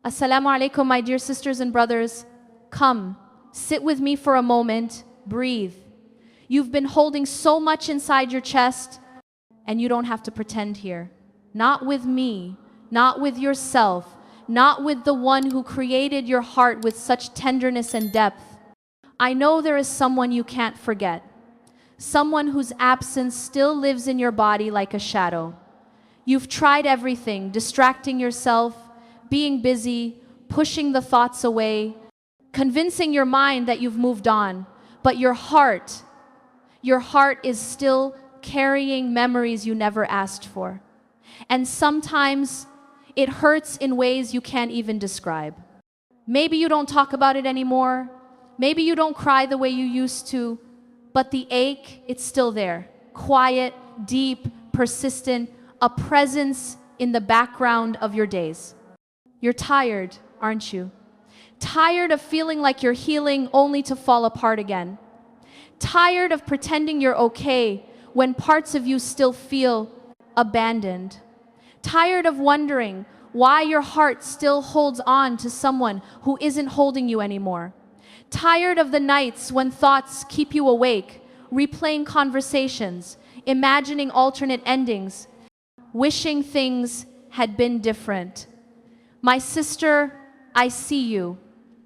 Assalamu alaikum, my dear sisters and brothers. Come, sit with me for a moment, breathe. You've been holding so much inside your chest, and you don't have to pretend here. Not with me, not with yourself, not with the one who created your heart with such tenderness and depth. I know there is someone you can't forget, someone whose absence still lives in your body like a shadow. You've tried everything, distracting yourself, being busy, pushing the thoughts away, convincing your mind that you've moved on, but your heart is still carrying memories you never asked for. And sometimes it hurts in ways you can't even describe. Maybe you don't talk about it anymore. Maybe you don't cry the way you used to, but the ache, it's still there. Quiet, deep, persistent, a presence in the background of your days. You're tired, aren't you? Tired of feeling like you're healing only to fall apart again. Tired of pretending you're okay when parts of you still feel abandoned. Tired of wondering why your heart still holds on to someone who isn't holding you anymore. Tired of the nights when thoughts keep you awake, replaying conversations, imagining alternate endings, wishing things had been different. My sister, I see you.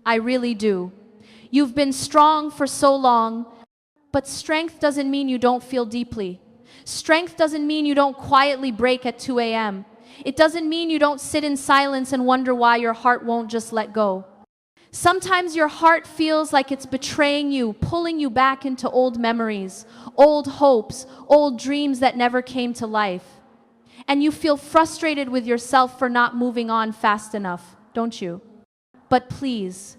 I really do. You've been strong for so long, but strength doesn't mean you don't feel deeply. Strength doesn't mean you don't quietly break at 2 a.m. It doesn't mean you don't sit in silence and wonder why your heart won't just let go. Sometimes your heart feels like it's betraying you, pulling you back into old memories, old hopes, old dreams that never came to life. And you feel frustrated with yourself for not moving on fast enough, don't you? But please,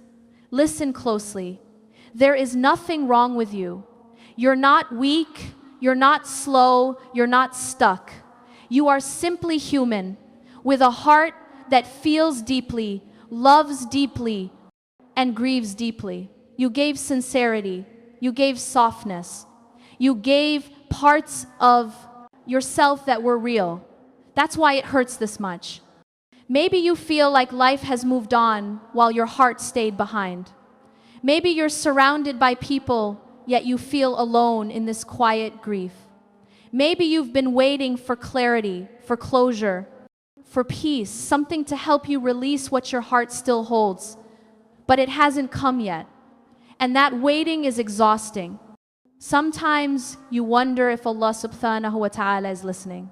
listen closely. There is nothing wrong with you. You're not weak, you're not slow, you're not stuck. You are simply human, with a heart that feels deeply, loves deeply, and grieves deeply. You gave sincerity, you gave softness, you gave parts of yourself that were real. That's why it hurts this much. Maybe you feel like life has moved on while your heart stayed behind. Maybe you're surrounded by people, yet you feel alone in this quiet grief. Maybe you've been waiting for clarity, for closure, for peace, something to help you release what your heart still holds. But it hasn't come yet. And that waiting is exhausting. Sometimes you wonder if Allah subhanahu wa ta'ala is listening.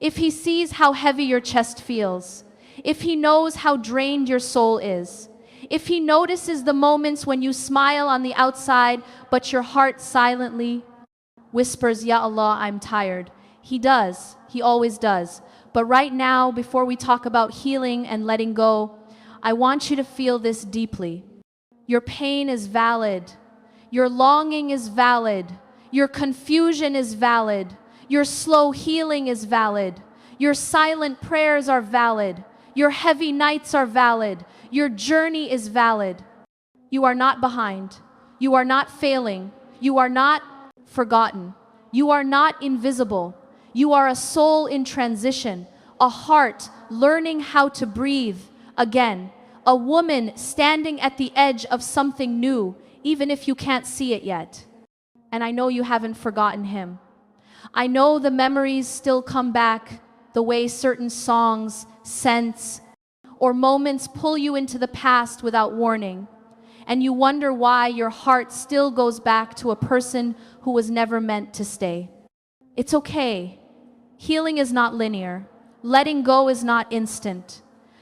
If He sees how heavy your chest feels. If He knows how drained your soul is. If He notices the moments when you smile on the outside, but your heart silently whispers, Ya Allah, I'm tired. He does. He always does. But right now, before we talk about healing and letting go, I want you to feel this deeply. Your pain is valid. Your longing is valid. Your confusion is valid. Your slow healing is valid. Your silent prayers are valid. Your heavy nights are valid. Your journey is valid. You are not behind. You are not failing. You are not forgotten. You are not invisible. You are a soul in transition, a heart learning how to breathe again, a woman standing at the edge of something new, even if you can't see it yet. And I know you haven't forgotten Him. I know the memories still come back, the way certain songs, scents, or moments pull you into the past without warning. And you wonder why your heart still goes back to a person who was never meant to stay. It's okay. Healing is not linear. Letting go is not instant.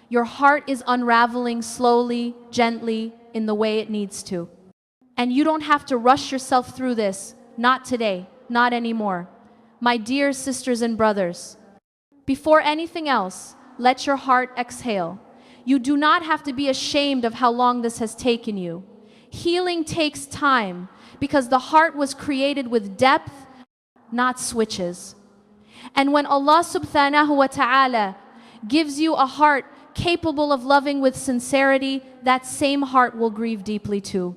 Your heart is unraveling slowly, gently, in the way it needs to. And you don't have to rush yourself through this. Not today. Not anymore. My dear sisters and brothers, before anything else, let your heart exhale. You do not have to be ashamed of how long this has taken you. Healing takes time because the heart was created with depth, not switches. And when Allah subhanahu wa ta'ala gives you a heart capable of loving with sincerity, that same heart will grieve deeply too.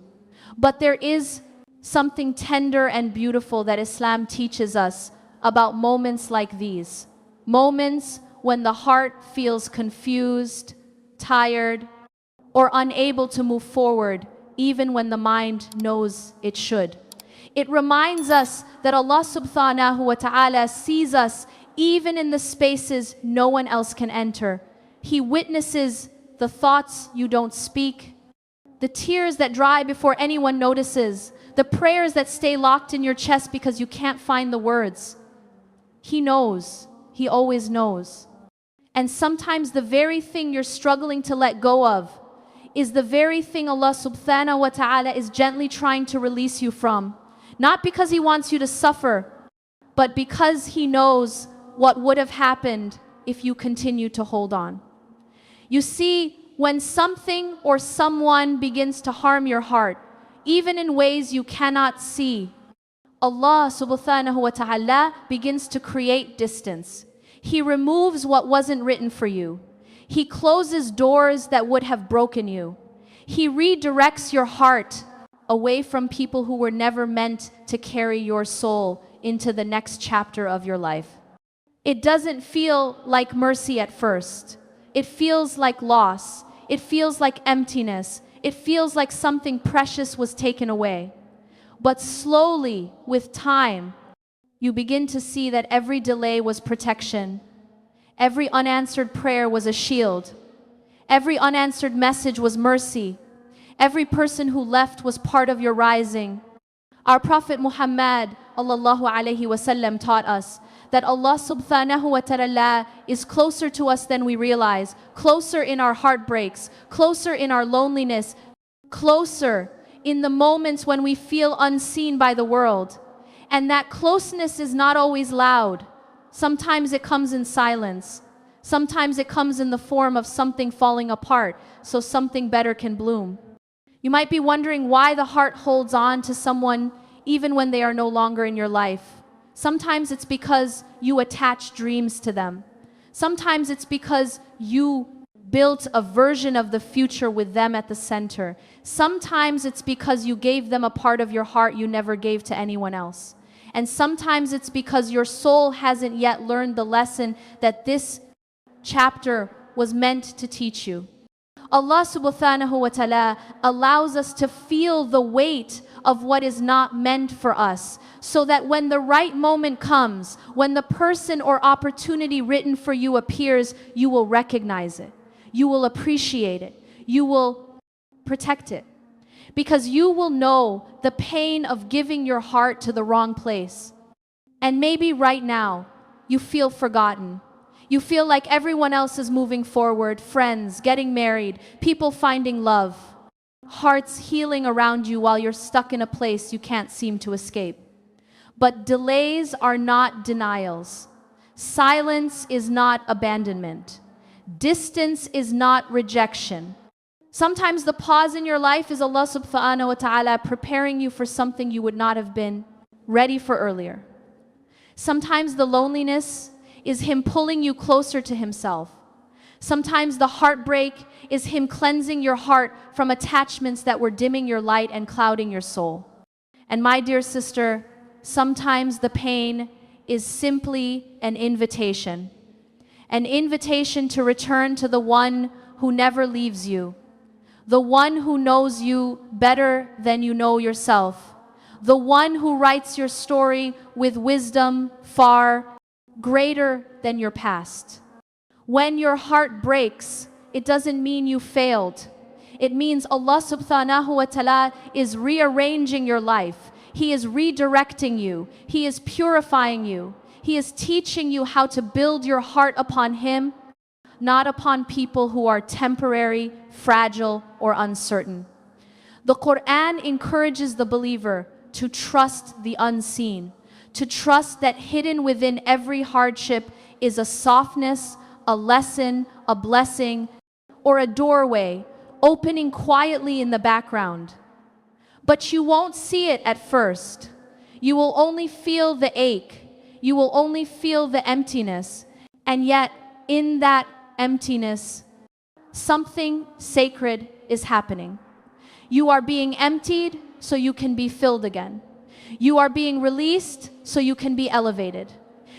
But there is something tender and beautiful that Islam teaches us about moments like these. Moments when the heart feels confused, tired, or unable to move forward even when the mind knows it should. It reminds us that Allah subhanahu wa ta'ala sees us even in the spaces no one else can enter. He witnesses the thoughts you don't speak, the tears that dry before anyone notices, the prayers that stay locked in your chest because you can't find the words. He knows. He always knows. And sometimes the very thing you're struggling to let go of is the very thing Allah subhanahu wa ta'ala is gently trying to release you from. Not because He wants you to suffer, but because He knows what would have happened if you continue to hold on. You see, when something or someone begins to harm your heart, even in ways you cannot see, Allah subhanahu wa ta'ala begins to create distance. He removes what wasn't written for you. He closes doors that would have broken you. He redirects your heart away from people who were never meant to carry your soul into the next chapter of your life. It doesn't feel like mercy at first. It feels like loss. It feels like emptiness. It feels like something precious was taken away. But slowly, with time, you begin to see that every delay was protection. Every unanswered prayer was a shield. Every unanswered message was mercy. Every person who left was part of your rising. Our Prophet Muhammad sallallahu alaihi wasallam taught us that Allah subhanahu wa ta'ala is closer to us than we realize, closer in our heartbreaks, closer in our loneliness, closer in the moments when we feel unseen by the world. And that closeness is not always loud. Sometimes it comes in silence. Sometimes it comes in the form of something falling apart so something better can bloom. You might be wondering why the heart holds on to someone even when they are no longer in your life. Sometimes it's because you attach dreams to them. Sometimes it's because you built a version of the future with them at the center. Sometimes it's because you gave them a part of your heart you never gave to anyone else. And sometimes it's because your soul hasn't yet learned the lesson that this chapter was meant to teach you. Allah subhanahu wa ta'ala allows us to feel the weight of what is not meant for us, so that when the right moment comes, when the person or opportunity written for you appears, you will recognize it. You will appreciate it. You will protect it. Because you will know the pain of giving your heart to the wrong place. And maybe right now, you feel forgotten. You feel like everyone else is moving forward, friends, getting married, people finding love, hearts healing around you while you're stuck in a place you can't seem to escape. But delays are not denials. Silence is not abandonment. Distance is not rejection. Sometimes the pause in your life is Allah subhanahu wa ta'ala preparing you for something you would not have been ready for earlier. Sometimes the loneliness is Him pulling you closer to Himself. Sometimes the heartbreak is Him cleansing your heart from attachments that were dimming your light and clouding your soul. And my dear sister, sometimes the pain is simply an invitation to return to the one who never leaves you, the one who knows you better than you know yourself, the one who writes your story with wisdom far greater than your past. When your heart breaks, it doesn't mean you failed. It means Allah subhanahu wa ta'ala is rearranging your life. He is redirecting you. He is purifying you. He is teaching you how to build your heart upon Him, not upon people who are temporary, fragile, or uncertain. The Quran encourages the believer to trust the unseen, to trust that hidden within every hardship is a softness, a lesson, a blessing, or a doorway opening quietly in the background. But you won't see it at first. You will only feel the ache. You will only feel the emptiness. And yet, in that emptiness, something sacred is happening. You are being emptied so you can be filled again. You are being released so you can be elevated.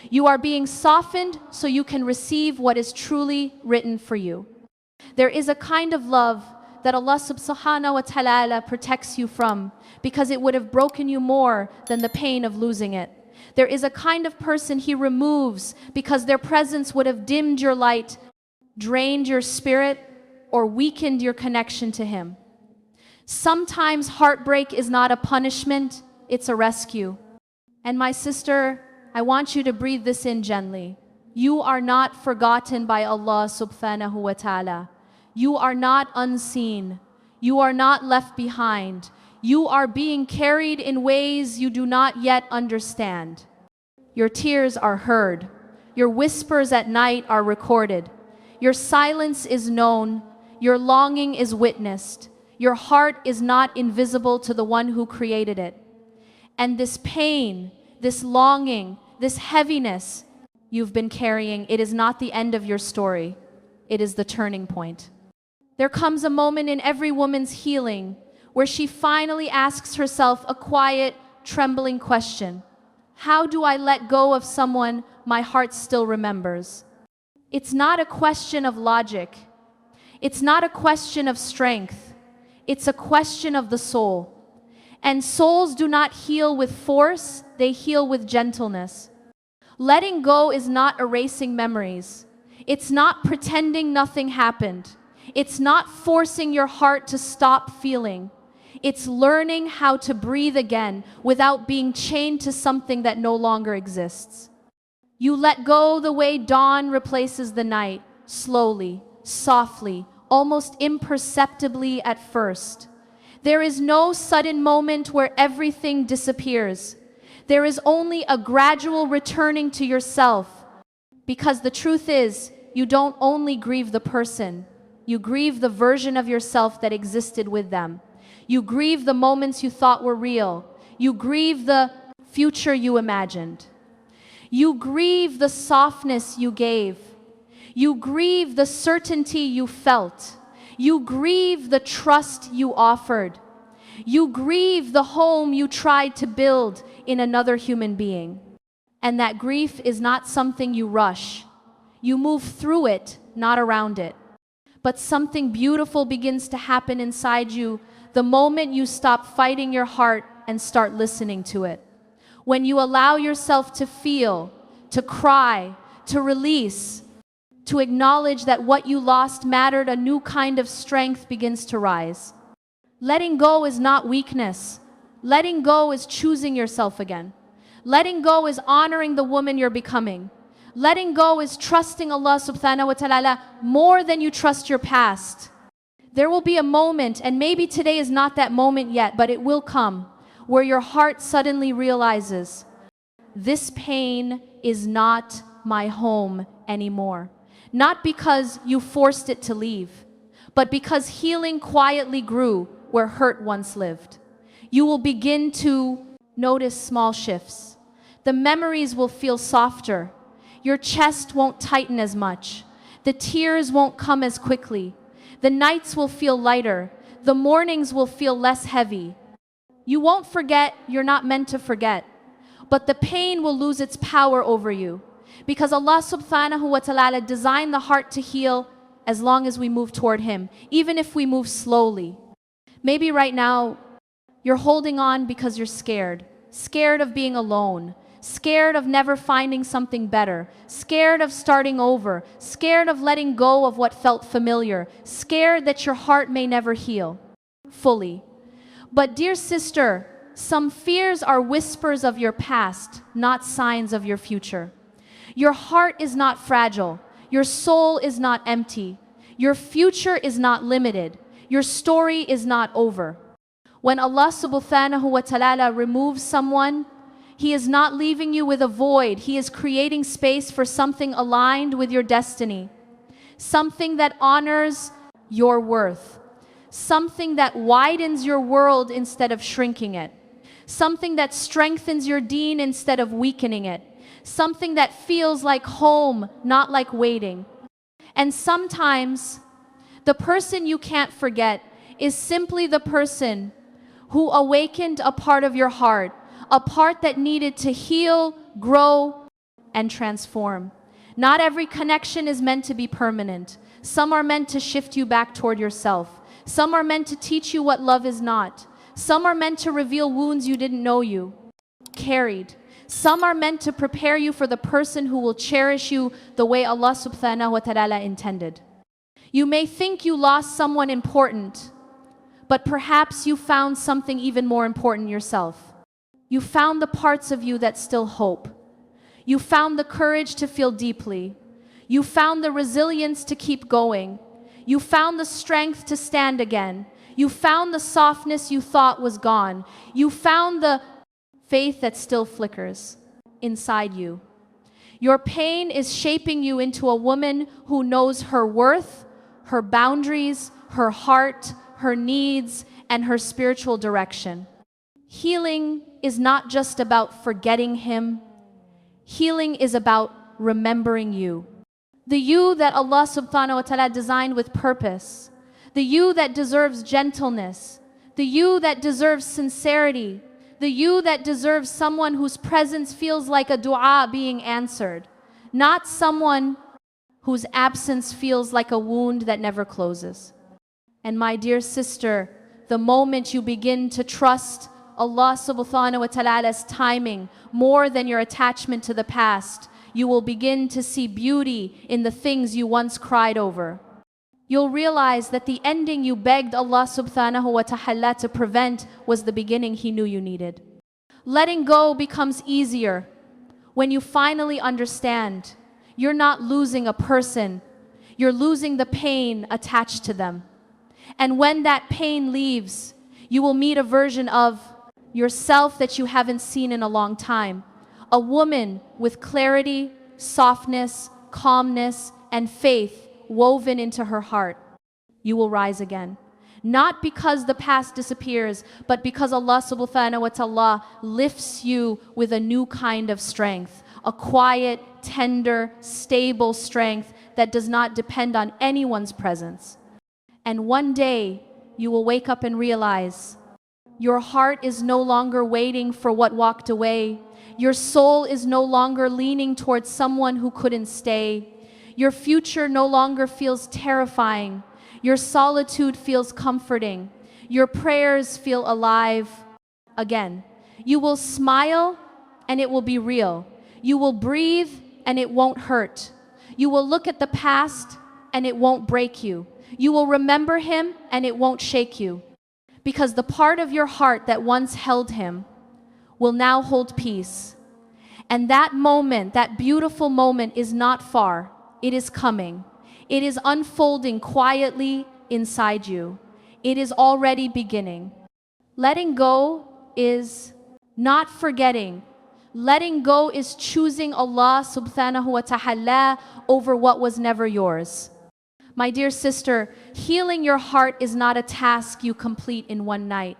You are being softened so you can receive what is truly written for you. There is a kind of love that Allah subhanahu wa ta'ala protects you from because it would have broken you more than the pain of losing it. There is a kind of person He removes because their presence would have dimmed your light, drained your spirit, or weakened your connection to Him. Sometimes heartbreak is not a punishment, it's a rescue. And my sister, I want you to breathe this in gently. You are not forgotten by Allah subhanahu wa ta'ala. You are not unseen. You are not left behind. You are being carried in ways you do not yet understand. Your tears are heard. Your whispers at night are recorded. Your silence is known. Your longing is witnessed. Your heart is not invisible to the one who created it. And this pain, this longing, this heaviness you've been carrying, it is not the end of your story. It is the turning point. There comes a moment in every woman's healing where she finally asks herself a quiet, trembling question. How do I let go of someone my heart still remembers? It's not a question of logic. It's not a question of strength. It's a question of the soul. And souls do not heal with force, they heal with gentleness. Letting go is not erasing memories. It's not pretending nothing happened. It's not forcing your heart to stop feeling. It's learning how to breathe again without being chained to something that no longer exists. You let go the way dawn replaces the night, slowly, softly, almost imperceptibly at first. There is no sudden moment where everything disappears. There is only a gradual returning to yourself. Because the truth is, you don't only grieve the person, you grieve the version of yourself that existed with them. You grieve the moments you thought were real. You grieve the future you imagined. You grieve the softness you gave. You grieve the certainty you felt. You grieve the trust you offered. You grieve the home you tried to build in another human being. And that grief is not something you rush. You move through it, not around it. But something beautiful begins to happen inside you the moment you stop fighting your heart and start listening to it. When you allow yourself to feel, to cry, to release, to acknowledge that what you lost mattered, a new kind of strength begins to rise. Letting go is not weakness. Letting go is choosing yourself again. Letting go is honoring the woman you're becoming. Letting go is trusting Allah subhanahu wa ta'ala more than you trust your past. There will be a moment, and maybe today is not that moment yet, but it will come, where your heart suddenly realizes, this pain is not my home anymore. Not because you forced it to leave, but because healing quietly grew where hurt once lived. You will begin to notice small shifts. The memories will feel softer. Your chest won't tighten as much. The tears won't come as quickly. The nights will feel lighter. The mornings will feel less heavy. You won't forget, you're not meant to forget. But the pain will lose its power over you. Because Allah subhanahu wa ta'ala designed the heart to heal as long as we move toward Him, even if we move slowly. Maybe right now, you're holding on because you're scared. Scared of being alone. Scared of never finding something better, scared of starting over, scared of letting go of what felt familiar, scared that your heart may never heal fully. But dear sister, some fears are whispers of your past, not signs of your future. Your heart is not fragile. Your soul is not empty. Your future is not limited. Your story is not over. When Allah subhanahu wa ta'ala removes someone, He is not leaving you with a void. He is creating space for something aligned with your destiny. Something that honors your worth. Something that widens your world instead of shrinking it. Something that strengthens your deen instead of weakening it. Something that feels like home, not like waiting. And sometimes, the person you can't forget is simply the person who awakened a part of your heart, a part that needed to heal, grow, and transform. Not every connection is meant to be permanent. Some are meant to shift you back toward yourself. Some are meant to teach you what love is not. Some are meant to reveal wounds you didn't know you carried. Some are meant to prepare you for the person who will cherish you the way Allah subhanahu wa ta'ala intended. You may think you lost someone important, but perhaps you found something even more important yourself. You found the parts of you that still hope. You found the courage to feel deeply. You found the resilience to keep going. You found the strength to stand again. You found the softness you thought was gone. You found the faith that still flickers inside you. Your pain is shaping you into a woman who knows her worth, her boundaries, her heart, her needs, and her spiritual direction. Healing is not just about forgetting him. Healing is about remembering you. The you that Allah subhanahu wa ta'ala designed with purpose. The you that deserves gentleness. The you that deserves sincerity. The you that deserves someone whose presence feels like a dua being answered. Not someone whose absence feels like a wound that never closes. And my dear sister, the moment you begin to trust Allah subhanahu wa ta'ala's timing more than your attachment to the past, you will begin to see beauty in the things you once cried over. You'll realize that the ending you begged Allah subhanahu wa ta'ala to prevent was the beginning He knew you needed. Letting go becomes easier when you finally understand you're not losing a person, you're losing the pain attached to them. And when that pain leaves, you will meet a version of yourself that you haven't seen in a long time. A woman with clarity, softness, calmness, and faith woven into her heart. You will rise again. Not because the past disappears, but because Allah subhanahu wa ta'ala lifts you with a new kind of strength. A quiet, tender, stable strength that does not depend on anyone's presence. And one day, you will wake up and realize your heart is no longer waiting for what walked away. Your soul is no longer leaning towards someone who couldn't stay. Your future no longer feels terrifying. Your solitude feels comforting. Your prayers feel alive again. You will smile and it will be real. You will breathe and it won't hurt. You will look at the past and it won't break you. You will remember him and it won't shake you. Because the part of your heart that once held him will now hold peace. And that moment, that beautiful moment, is not far. It is coming. It is unfolding quietly inside you. It is already beginning. Letting go is not forgetting. Letting go is choosing Allah subhanahu wa ta'ala over what was never yours. My dear sister, healing your heart is not a task you complete in one night.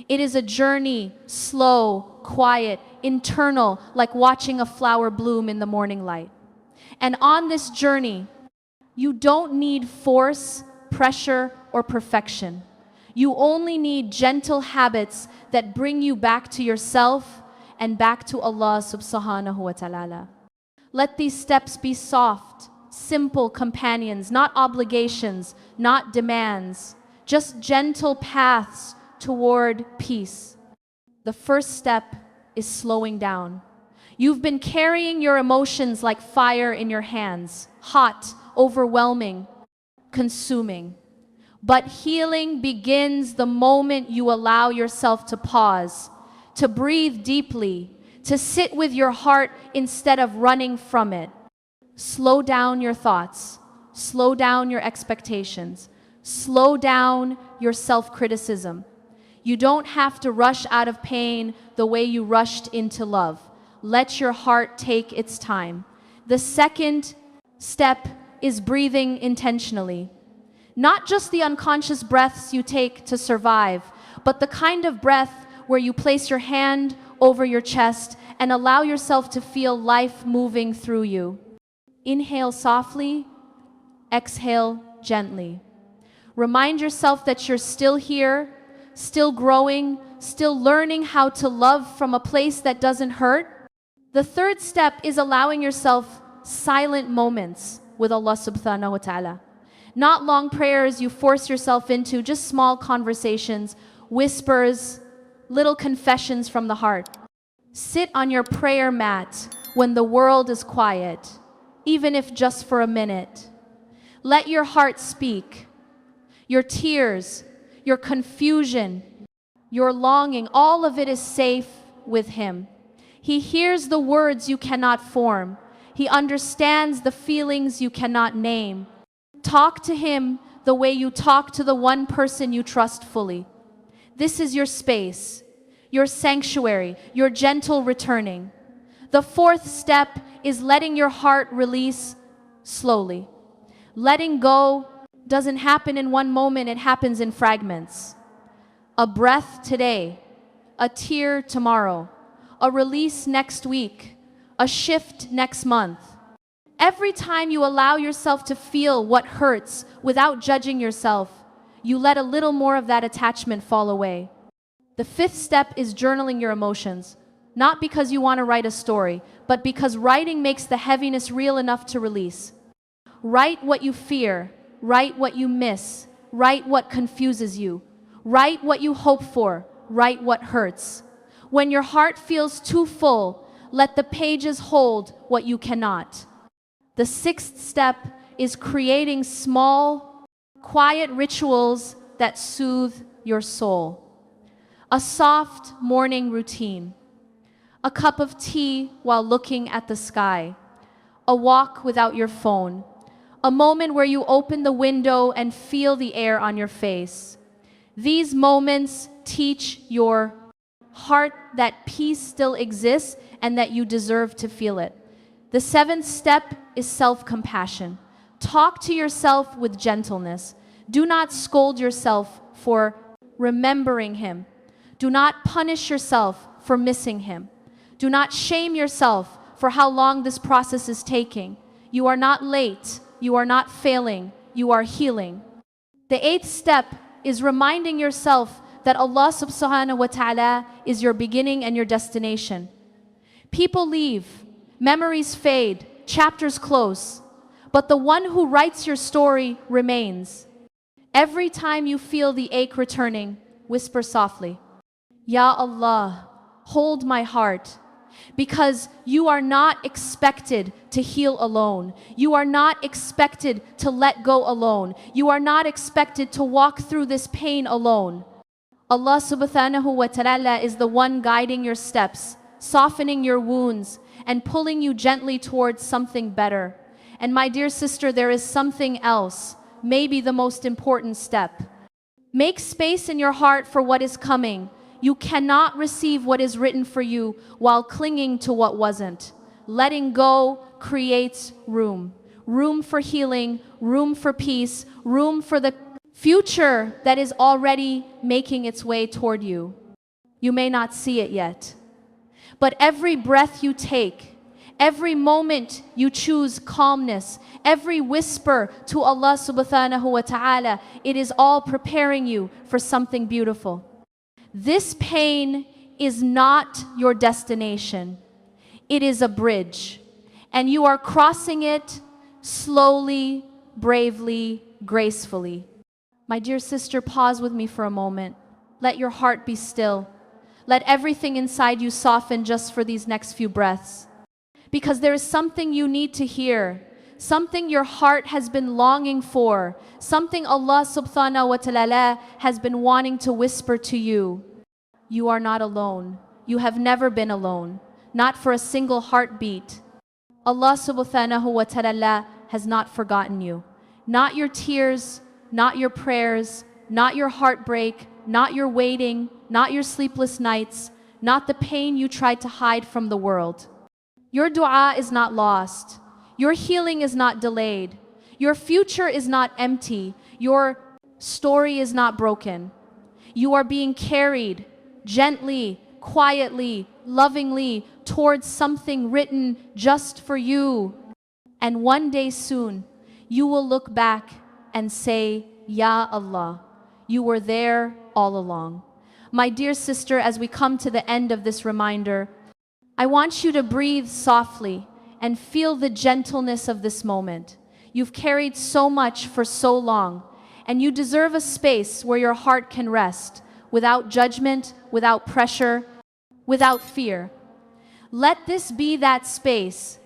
It is a journey, slow, quiet, internal, like watching a flower bloom in the morning light. And on this journey, you don't need force, pressure, or perfection. You only need gentle habits that bring you back to yourself and back to Allah subhanahu wa ta'ala. Let these steps be soft, simple companions, not obligations, not demands, just gentle paths toward peace. The first step is slowing down. You've been carrying your emotions like fire in your hands, hot, overwhelming, consuming. But healing begins the moment you allow yourself to pause, to breathe deeply, to sit with your heart instead of running from it. Slow down your thoughts. Slow down your expectations. Slow down your self-criticism. You don't have to rush out of pain the way you rushed into love. Let your heart take its time. The second step is breathing intentionally. Not just the unconscious breaths you take to survive, but the kind of breath where you place your hand over your chest and allow yourself to feel life moving through you. Inhale softly, exhale gently. Remind yourself that you're still here, still growing, still learning how to love from a place that doesn't hurt. The third step is allowing yourself silent moments with Allah subhanahu wa ta'ala. Not long prayers you force yourself into, just small conversations, whispers, little confessions from the heart. Sit on your prayer mat when the world is quiet, even if just for a minute. Let your heart speak. Your tears, your confusion, your longing, all of it is safe with Him. He hears the words you cannot form. He understands the feelings you cannot name. Talk to Him the way you talk to the one person you trust fully. This is your space, your sanctuary, your gentle returning. The fourth step is letting your heart release slowly. Letting go doesn't happen in one moment, it happens in fragments. A breath today, a tear tomorrow, a release next week, a shift next month. Every time you allow yourself to feel what hurts without judging yourself, you let a little more of that attachment fall away. The fifth step is journaling your emotions, not because you want to write a story, but because writing makes the heaviness real enough to release. Write what you fear, write what you miss, write what confuses you, write what you hope for, write what hurts. When your heart feels too full, let the pages hold what you cannot. The sixth step is creating small, quiet rituals that soothe your soul. A soft morning routine, a cup of tea while looking at the sky, a walk without your phone, a moment where you open the window and feel the air on your face. These moments teach your heart that peace still exists and that you deserve to feel it. The seventh step is self-compassion. Talk to yourself with gentleness. Do not scold yourself for remembering Him. Do not punish yourself for missing Him. Do not shame yourself for how long this process is taking. You are not late. You are not failing. You are healing. The eighth step is reminding yourself that Allah subhanahu wa ta'ala is your beginning and your destination. People leave, memories fade, chapters close, but the one who writes your story remains. Every time you feel the ache returning, whisper softly, Ya Allah, hold my heart, because you are not expected to heal alone. You are not expected to let go alone. You are not expected to walk through this pain alone. Allah subhanahu wa ta'ala is the one guiding your steps, softening your wounds, and pulling you gently towards something better. And my dear sister, there is something else, maybe the most important step. Make space in your heart for what is coming. You cannot receive what is written for you while clinging to what wasn't. Letting go creates room. Room for healing, room for peace, room for the future that is already making its way toward you. You may not see it yet, but every breath you take, every moment you choose calmness, every whisper to Allah subhanahu wa ta'ala, it is all preparing you for something beautiful. This pain is not your destination. It is a bridge, and you are crossing it slowly, bravely, gracefully. My dear sister, pause with me for a moment. Let your heart be still. Let everything inside you soften just for these next few breaths. Because there is something you need to hear, something your heart has been longing for, something Allah subhanahu wa ta'ala has been wanting to whisper to you. You are not alone. You have never been alone, not for a single heartbeat. Allah subhanahu wa ta'ala has not forgotten you. Not your tears, not your prayers, not your heartbreak, not your waiting, not your sleepless nights, not the pain you tried to hide from the world. Your dua is not lost. Your healing is not delayed. Your future is not empty. Your story is not broken. You are being carried gently, quietly, lovingly towards something written just for you. And one day soon, you will look back and say, Ya Allah, you were there all along. My dear sister, as we come to the end of this reminder, I want you to breathe softly and feel the gentleness of this moment. You've carried so much for so long, and you deserve a space where your heart can rest, without judgment, without pressure, without fear. Let this be that space.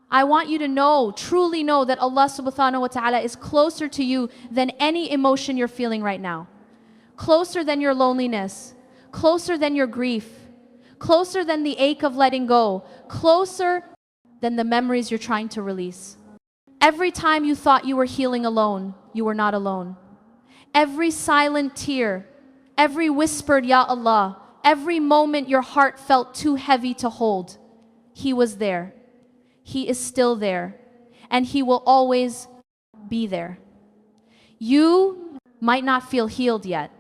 I want you to know, truly know, that Allah subhanahu wa ta'ala is closer to you than any emotion you're feeling right now. Closer than your loneliness, closer than your grief, closer than the ache of letting go, closer than the memories you're trying to release. Every time you thought you were healing alone, you were not alone. Every silent tear, every whispered Ya Allah, every moment your heart felt too heavy to hold, He was there. He is still there, and He will always be there. You might not feel healed yet,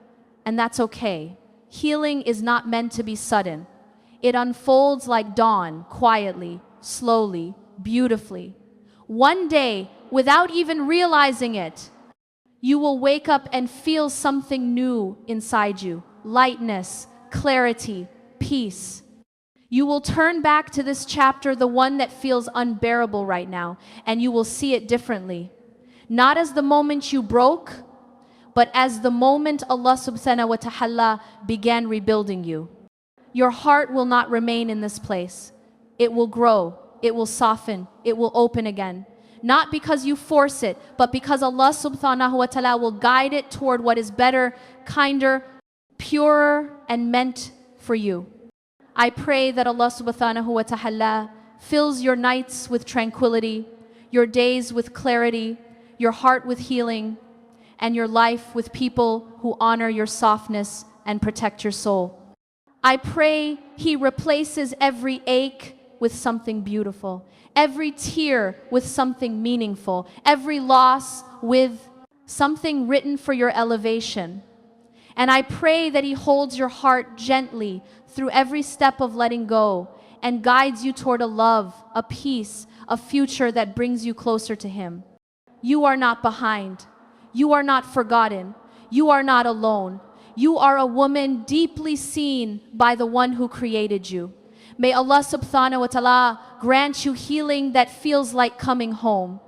and that's okay. Healing is not meant to be sudden. It unfolds like dawn, quietly, slowly, beautifully. One day, without even realizing it, you will wake up and feel something new inside you. Lightness, clarity, peace. You will turn back to this chapter, the one that feels unbearable right now, and you will see it differently. Not as the moment you broke, but as the moment Allah subhanahu wa ta'ala began rebuilding you. Your heart will not remain in this place. It will grow, it will soften, it will open again. Not because you force it, but because Allah subhanahu wa ta'ala will guide it toward what is better, kinder, purer, and meant for you. I pray that Allah subhanahu wa ta'ala fills your nights with tranquility, your days with clarity, your heart with healing, and your life with people who honor your softness and protect your soul. I pray He replaces every ache with something beautiful, every tear with something meaningful, every loss with something written for your elevation. And I pray that He holds your heart gently through every step of letting go and guides you toward a love, a peace, a future that brings you closer to Him. You are not behind. You are not forgotten. You are not alone. You are a woman deeply seen by the one who created you. May Allah subhanahu wa ta'ala grant you healing that feels like coming home.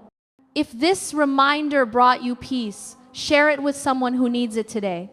If this reminder brought you peace, share it with someone who needs it today.